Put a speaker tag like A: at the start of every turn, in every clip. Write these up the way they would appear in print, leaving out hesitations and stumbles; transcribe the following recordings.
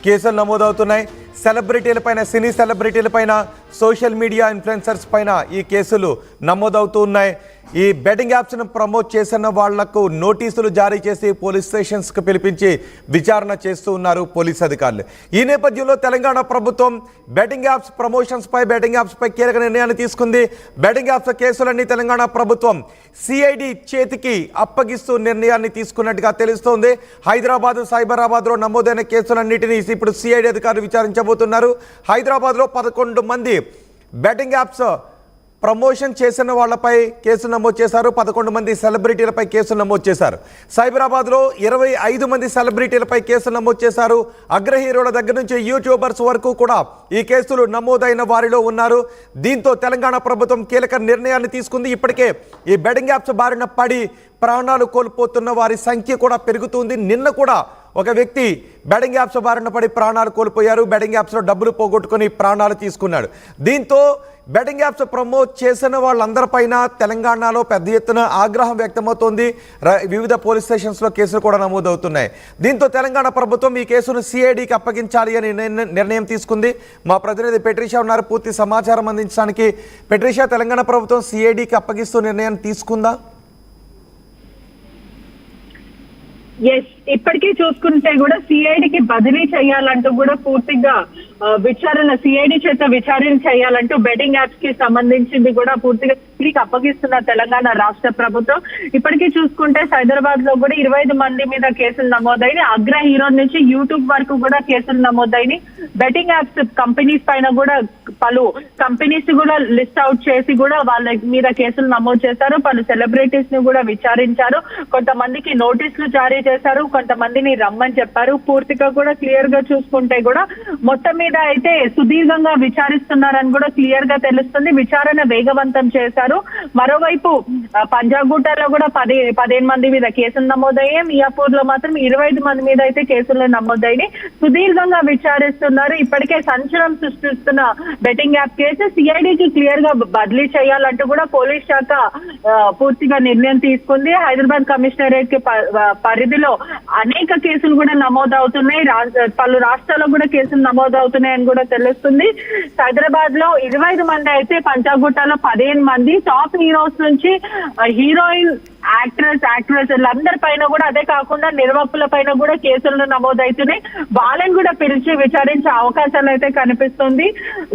A: కేసులు నమోదవుతున్నాయి. సెలబ్రిటీలపైన, సినీ సెలబ్రిటీలపైన, social media influencers పైన ఈ కేసులు నమోదవుతూ ఉన్నాయి. ఈ బెట్టింగ్ యాప్స్ను ప్రమోట్ చేసిన వాళ్లకు నోటీసులు జారీ చేసి పోలీస్ స్టేషన్స్కి పిలిపించి విచారణ చేస్తూ ఉన్నారు పోలీస్ అధికారులు. ఈ నేపథ్యంలో తెలంగాణ ప్రభుత్వం బెట్టింగ్ యాప్స్ ప్రమోషన్స్పై, బెట్టింగ్ యాప్స్పై కీలక నిర్ణయాన్ని తీసుకుంది. బెట్టింగ్ యాప్స్ కేసులన్నీ తెలంగాణ ప్రభుత్వం సిఐడి చేతికి అప్పగిస్తూ నిర్ణయాన్ని తీసుకున్నట్టుగా తెలుస్తోంది. హైదరాబాద్, సైబరాబాద్లో నమోదైన కేసులన్నింటినీ ఇప్పుడు సిఐడి అధికారులు విచారించబోతున్నారు. హైదరాబాద్లో 11 మంది బెట్టింగ్ యాప్స్ ప్రమోషన్ చేసిన వాళ్లపై కేసు నమోదు చేశారు. 11 మంది సెలబ్రిటీలపై కేసు నమోదు చేశారు. సైబరాబాద్లో 25 మంది సెలబ్రిటీలపై కేసు నమోదు చేశారు. అగ్ర హీరోల దగ్గర నుంచి యూట్యూబర్స్ వరకు కూడా ఈ కేసులు నమోదైన వారిలో ఉన్నారు. దీంతో తెలంగాణ ప్రభుత్వం కీలక నిర్ణయాన్ని తీసుకుంది. ఇప్పటికే ఈ బెట్టింగ్ యాప్స్ బారిన పడి ప్రాణాలు కోల్పోతున్న వారి సంఖ్య కూడా పెరుగుతుంది. నిన్న కూడా ఒక వ్యక్తి బెట్టింగ్ యాప్స్ బారిన పడి ప్రాణాలు కోల్పోయారు. బెట్టింగ్ యాప్స్లో డబ్బులు పోగొట్టుకుని ప్రాణాలు తీసుకున్నాడు. దీంతో బెట్టింగ్ యాప్స్ ప్రమోట్ చేసిన వాళ్ళందరిపైన తెలంగాణలో పెద్ద ఎత్తున ఆగ్రహం వ్యక్తమవుతోంది. వివిధ పోలీస్ స్టేషన్స్లో కేసులు కూడా నమోదవుతున్నాయి. దీంతో తెలంగాణ ప్రభుత్వం ఈ కేసును సిఐడికి అప్పగించాలి అని నిర్ణయం తీసుకుంది. మా ప్రతినిధి పెట్రిషా ఉన్నారు పూర్తి సమాచారం అందించడానికి. పెట్రిషా, తెలంగాణ ప్రభుత్వం సిఐడికి అప్పగిస్తూ నిర్ణయం తీసుకుందా?
B: ఎస్, ఇప్పటికీ చూసుకుంటే కూడా సిఐడికి బదిలీ చేయాలంటూ కూడా పూర్తిగా విచారణ, సిఐడి చేత విచారణ చేయాలంటూ బెట్టింగ్ యాప్స్ కి సంబంధించింది కూడా పూర్తిగా అప్పగిస్తున్న తెలంగాణ రాష్ట్ర ప్రభుత్వం. ఇప్పటికీ చూసుకుంటే హైదరాబాద్ లో కూడా 25 మంది మీద కేసులు నమోదైన, అగ్ర హీరో నుంచి యూట్యూబ్ వరకు కూడా కేసులు నమోదైన. బెట్టింగ్ యాప్స్ కంపెనీస్ పైన కూడా పలు కంపెనీస్ కూడా లిస్ట్ అవుట్ చేసి కూడా వాళ్ళ మీద కేసులు నమోదు చేశారు. పలు సెలబ్రిటీస్ ని కూడా విచారించారు. కొంతమందికి నోటీసులు జారీ చేశారు, కొంతమందిని రమ్మని చెప్పారు. పూర్తిగా కూడా క్లియర్ గా చూసుకుంటే కూడా మొత్తం మీద అయితే సుదీర్ఘంగా విచారిస్తున్నారని కూడా క్లియర్ గా తెలుస్తుంది. విచారణ వేగవంతం చేశారు. మరోవైపు పంజాగుట్టలో కూడా 15 మంది మీద కేసులు నమోదయ్యాయి. మియాపూర్ లో మాత్రం 25 మంది మీద అయితే కేసులు నమోదయ్యాయి. సుదీర్ఘంగా విచారిస్తున్నారు. ఇప్పటికే సంచలనం సృష్టిస్తున్న బెట్టింగ్ యాప్ కేసు సిఐడికి క్లియర్ గా బదిలీ చేయాలంటూ కూడా పోలీస్ శాఖ పూర్తిగా నిర్ణయం తీసుకుంది. హైదరాబాద్ కమిషనరేట్ కి పరిధిలో అనేక కేసులు కూడా నమోదవుతున్నాయి. పలు రాష్ట్రాల్లో కూడా కేసులు నమోదవుతున్నాయని కూడా తెలుస్తుంది. హైదరాబాద్ లో 25 మంది అయితే, పంజాగుట్టలో 15 మంది టాప్ హీరోస్ నుంచి హీరోయిన్, యాక్ట్రెస్ అందరి పైన కూడా, అదే కాకుండా నిర్వాహకుల పైన కూడా కేసులు నమోదవుతున్నాయి. వాళ్ళని కూడా పిలిచి విచారించే అవకాశాలు అయితే కనిపిస్తుంది.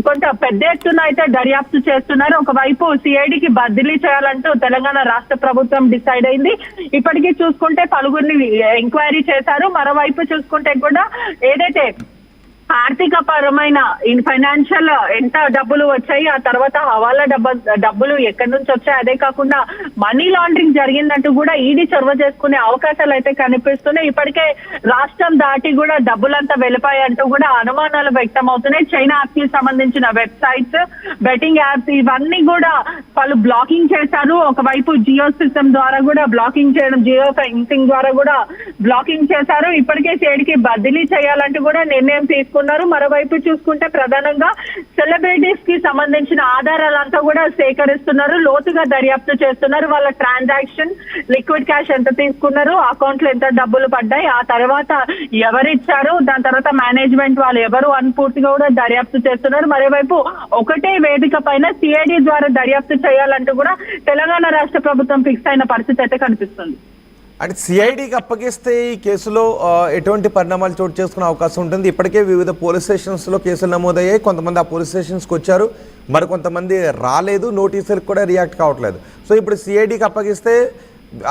B: కొంత పెద్ద ఎత్తున అయితే దర్యాప్తు చేస్తున్నారు. ఒకవైపు సిఐడికి బదిలీ చేయాలంటూ తెలంగాణ రాష్ట్ర ప్రభుత్వం డిసైడ్ అయింది. ఇప్పటికీ చూసుకుంటే పలువురిని ఎంక్వైరీ చేశారు. మరోవైపు చూసుకుంటే కూడా ఏదైతే ఆర్థిక పరమైన ఫైనాన్షియల్ ఎంత డబ్బులు వచ్చాయి, ఆ తర్వాత హవాలా డబ్బులు ఎక్కడి నుంచి వచ్చాయి, అదే కాకుండా మనీ లాండరింగ్ జరిగిందంటూ కూడా ఈడీ చొరవ చేసుకునే అవకాశాలు అయితే కనిపిస్తున్నాయి. ఇప్పటికే రాష్ట్రం దాటి కూడా డబ్బులంతా వెళ్ళిపోయాయంటూ కూడా అనుమానాలు వ్యక్తం అవుతున్నాయి. చైనా యాప్ కి సంబంధించిన వెబ్సైట్స్, బెట్టింగ్ యాప్స్ ఇవన్నీ కూడా పలు బ్లాకింగ్ చేశారు. ఒకవైపు జియో సిస్టమ్ ద్వారా కూడా బ్లాకింగ్ చేయడం, జియో ఫెన్సింగ్ ద్వారా కూడా బ్లాకింగ్ చేశారు. ఇప్పటికే సిఐడికి బదిలీ చేయాలంటూ కూడా నిర్ణయం తీసుకున్నారు. మరోవైపు చూసుకుంటే ప్రధానంగా సెలబ్రిటీస్ కి సంబంధించిన ఆధారాలంతా కూడా సేకరిస్తున్నారు. లోతుగా దర్యాప్తు చేస్తున్నారు. వాళ్ళ ట్రాన్సాక్షన్, లిక్విడ్ క్యాష్ ఎంత తీసుకున్నారు, అకౌంట్ లో ఎంత డబ్బులు పడ్డాయి, ఆ తర్వాత ఎవరిచ్చారు, దాని తర్వాత మేనేజ్మెంట్ వాళ్ళు ఎవరు అని పూర్తిగా కూడా దర్యాప్తు చేస్తున్నారు. మరోవైపు ఒకటే వేదిక పైన సిఐడి ద్వారా దర్యాప్తు చేయాలంటూ కూడా తెలంగాణ రాష్ట్ర ప్రభుత్వం ఫిక్స్ అయిన పరిస్థితి అయితే కనిపిస్తుంది.
A: అంటే సిఐడికి అప్పగిస్తే ఈ కేసులో ఎటువంటి పరిణామాలు చోటు చేసుకునే అవకాశం ఉంటుంది? ఇప్పటికే వివిధ పోలీస్ స్టేషన్స్లో కేసులు నమోదయ్యాయి. కొంతమంది ఆ పోలీస్ స్టేషన్స్కి వచ్చారు, మరికొంతమంది రాలేదు, నోటీసులకు కూడా రియాక్ట్ కావట్లేదు. సో ఇప్పుడు సిఐడికి అప్పగిస్తే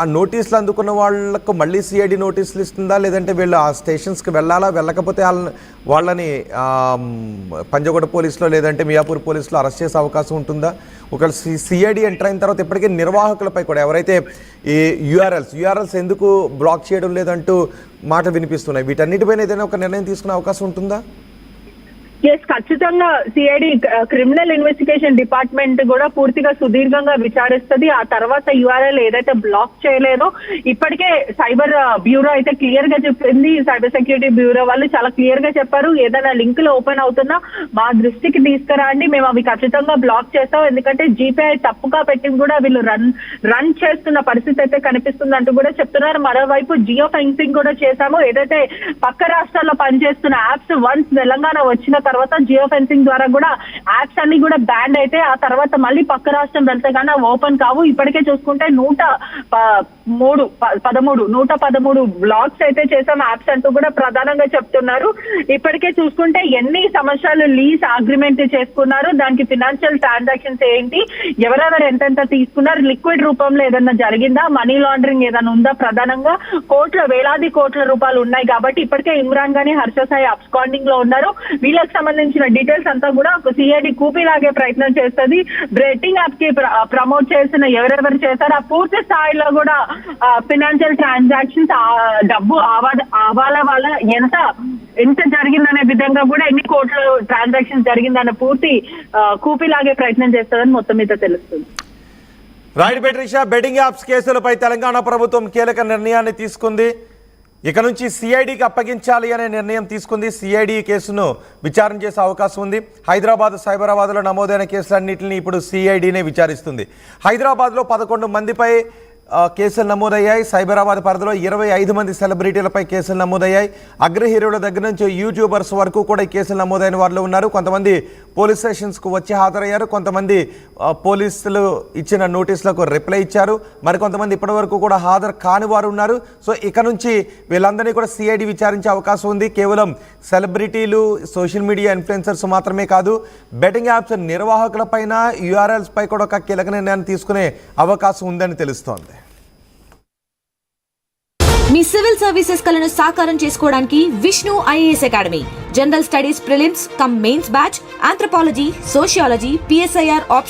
A: ఆ నోటీసులు అందుకున్న వాళ్ళకు మళ్ళీ సిఐడి నోటీసులు ఇస్తుందా, లేదంటే వీళ్ళు ఆ స్టేషన్స్కి వెళ్ళాలా, వెళ్ళకపోతే వాళ్ళని పంజాగుట్ట పోలీసులో లేదంటే మియాపూర్ పోలీసులో అరెస్ట్ చేసే అవకాశం ఉంటుందా? ఒకవేళ సిఐడి ఎంటర్ అయిన తర్వాత ఇప్పటికే నిర్వాహకులపై కూడా ఎవరైతే ఈ యూఆర్ఎల్స్ ఎందుకు బ్లాక్ చేయడం లేదంటూ మాట వినిపిస్తున్నాయి. వీటన్నిటిపైన ఏదైనా ఒక నిర్ణయం తీసుకునే అవకాశం ఉంటుందా?
B: ఎస్, ఖచ్చితంగా సిఐడి క్రిమినల్ ఇన్వెస్టిగేషన్ డిపార్ట్మెంట్ కూడా పూర్తిగా సుదీర్ఘంగా విచారిస్తుంది. ఆ తర్వాత యూఆర్ఎల్ ఏదైతే బ్లాక్ చేయలేదో ఇప్పటికే సైబర్ బ్యూరో అయితే క్లియర్ గా చెప్పింది. సైబర్ సెక్యూరిటీ బ్యూరో వాళ్ళు చాలా క్లియర్ గా చెప్పారు, ఏదైనా లింకులు ఓపెన్ అవుతున్నా మా దృష్టికి తీసుకురండి, మేము అవి ఖచ్చితంగా బ్లాక్ చేస్తాం. ఎందుకంటే జీపీఐ తప్పుగా పెట్టి కూడా వీళ్ళు రన్ చేస్తున్న పరిస్థితి అయితే కనిపిస్తుంది అంటూ కూడా చెప్తున్నారు. మరోవైపు జియో ఫెన్సింగ్ కూడా చేశాము. ఏదైతే పక్క రాష్ట్రాల్లో పనిచేస్తున్న యాప్స్ వన్స్ తెలంగాణ వచ్చిన తర్వాత జియో ఫెన్సింగ్ ద్వారా కూడా యాప్స్ అన్ని కూడా బ్యాన్ అయితే ఆ తర్వాత మళ్ళీ పక్క రాష్ట్రం వెళ్తే కానీ ఓపెన్ కావు. ఇప్పటికే చూసుకుంటే 113 బ్లాక్స్ అయితే చేసాం యాప్స్ అంటూ కూడా ప్రధానంగా చెప్తున్నారు. ఇప్పటికే చూసుకుంటే ఎన్ని సంవత్సరాలు లీజ్ అగ్రిమెంట్ చేసుకున్నారు, దానికి ఫినాన్షియల్ ట్రాన్సాక్షన్స్ ఏంటి, ఎవరెవరు ఎంతెంత తీసుకున్నారు, లిక్విడ్ రూపంలో ఏదన్నా జరిగిందా, మనీ లాండరింగ్ ఏదైనా ఉందా, ప్రధానంగా వేలాది కోట్ల రూపాయలు ఉన్నాయి. కాబట్టి ఇప్పటికే ఇమ్రాన్ గానీ హర్ష సాయి అబ్స్కాండింగ్ లో ఉన్నారు. వీళ్ళకి సంబంధించిన డీటెయిల్స్ అంతా కూడా సిఐడి కూపీలాగే ప్రయత్నం చేస్తుంది. బెట్టింగ్ యాప్ కి ప్రమోట్ చేసిన ఎవరెవరు చేశారు, ఆ పూర్తి స్థాయిలో కూడా ఫినాన్షియల్ ట్రాన్సాక్షన్స్, డబ్బు ఆవాల వల్ల ఎంత జరిగిందనే విధంగా కూడా ఎన్ని కోట్ల ట్రాన్సాక్షన్స్ జరిగిందన్న పూర్తి కూపీలాగే ప్రయత్నం చేస్తుందని మొత్తం మీద తెలుస్తుంది.
A: రైట్ బెట్రిషా, బెట్టింగ్ యాప్స్ కేసులపై తెలంగాణ ప్రభుత్వం కీలక నిర్ణయాన్ని తీసుకుంది. ఇక నుంచి సిఐడికి అప్పగించాలి అనే నిర్ణయం తీసుకుంది. సిఐడి కేసును విచారణ చేసే అవకాశం ఉంది. హైదరాబాద్, సైబరాబాద్లో నమోదైన కేసులన్నింటినీ ఇప్పుడు సిఐడినే విచారిస్తుంది. హైదరాబాద్లో 11 మందిపై కేసులు నమోదయ్యాయి. సైబరాబాద్ పరిధిలో 25 మంది సెలబ్రిటీలపై కేసులు నమోదయ్యాయి. అగ్ర హీరోల దగ్గర నుంచి యూట్యూబర్స్ వరకు కూడా ఈ కేసులు నమోదైన వాళ్ళు ఉన్నారు. కొంతమంది పోలీస్ స్టేషన్స్కు వచ్చి హాజరయ్యారు, కొంతమంది పోలీసులు ఇచ్చిన నోటీసులకు రిప్లై ఇచ్చారు, మరికొంతమంది ఇప్పటివరకు కూడా హాజరు కాని వారు ఉన్నారు. సో ఇక నుంచి వీళ్ళందరినీ కూడా సిఐడి విచారించే అవకాశం ఉంది. కేవలం సెలబ్రిటీలు, సోషల్ మీడియా ఇన్ఫ్లుయెన్సర్స్ మాత్రమే కాదు, బెట్టింగ్ యాప్స్ నిర్వాహకులపైన, యూఆర్ఎల్స్ పై కూడా ఒక కీలక నిర్ణయాన్ని తీసుకునే అవకాశం ఉందని తెలుస్తోంది.
C: మీ సివిల్ సర్వీసెస్ కలను సాకారం చేసుకోవడానికి Vishnu IAS academy, general studies prelims come mains batch, anthropology, sociology, PSIR option